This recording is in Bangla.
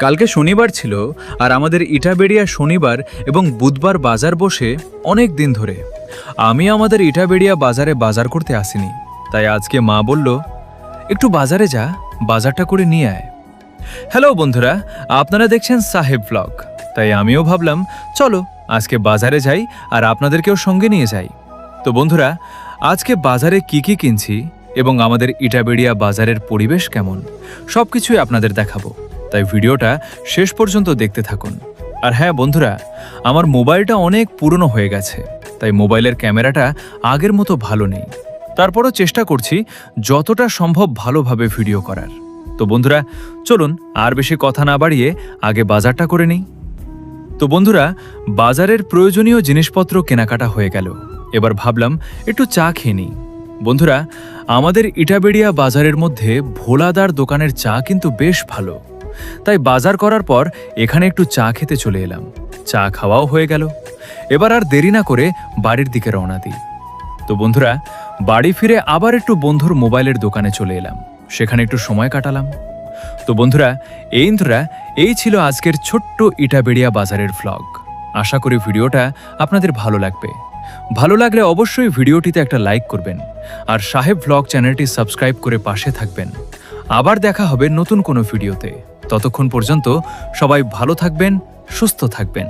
কালকে শনিবার ছিল আর আমাদের ইটাবেড়িয়া শনিবার এবং বুধবার বাজার বসে অনেক দিন ধরে। আমি আমাদের ইটাবেড়িয়া বাজারে বাজার করতে আসিনি, তাই আজকে মা বলল একটু বাজারে যা, বাজারটা করে নিয়ে আয়। হ্যালো বন্ধুরা, আপনারা দেখছেন সাহেব ব্লগ, তাই আমিও ভাবলাম চলো আজকে বাজারে যাই আর আপনাদেরকেও সঙ্গে নিয়ে যাই। তো বন্ধুরা, আজকে বাজারে কি কি কিনছি এবং আমাদের ইটাবেড়িয়া বাজারের পরিবেশ কেমন সবকিছুই আপনাদের দেখাবো, তাই ভিডিওটা শেষ পর্যন্ত দেখতে থাকুন। আর হ্যাঁ বন্ধুরা, আমার মোবাইলটা অনেক পুরনো হয়ে গেছে, তাই মোবাইলের ক্যামেরাটা আগের মতো ভালো নেই। তারপরও চেষ্টা করছি যতটা সম্ভব ভালোভাবে ভিডিও করার। তো বন্ধুরা চলুন আর বেশি কথা না বাড়িয়ে আগে বাজারটা করে নিই। তো বন্ধুরা, বাজারের প্রয়োজনীয় জিনিসপত্র কেনাকাটা হয়ে গেল, এবার ভাবলাম একটু চা খেয়ে নিই। বন্ধুরা, আমাদের ইটাবেড়িয়া বাজারের মধ্যে ভোলাদার দোকানের চা কিন্তু বেশ ভালো, তাই বাজার করার পর এখানে একটু চা খেতে চলে এলাম। চা খাওয়াও হয়ে গেল, এবার আর দেরি না করে বাড়ির দিকে রওনা দিই। তো বন্ধুরা, বাড়ি ফিরে আবার একটু বন্ধুর মোবাইলের দোকানে চলে এলাম, সেখানে একটু সময় কাটালাম। তো বন্ধুরা এই ছিল আজকের ছোট্ট ইটাবেড়িয়া বাজারের ভ্লগ। আশা করি ভিডিওটা আপনাদের ভালো লাগবে। ভালো লাগলে অবশ্যই ভিডিওটিতে একটা লাইক করবেন আর সাহেব ভ্লগ চ্যানেলটি সাবস্ক্রাইব করে পাশে থাকবেন। আবার দেখা হবে নতুন কোনো ভিডিওতে। ততক্ষণ পর্যন্ত সবাই ভালো থাকবেন, সুস্থ থাকবেন।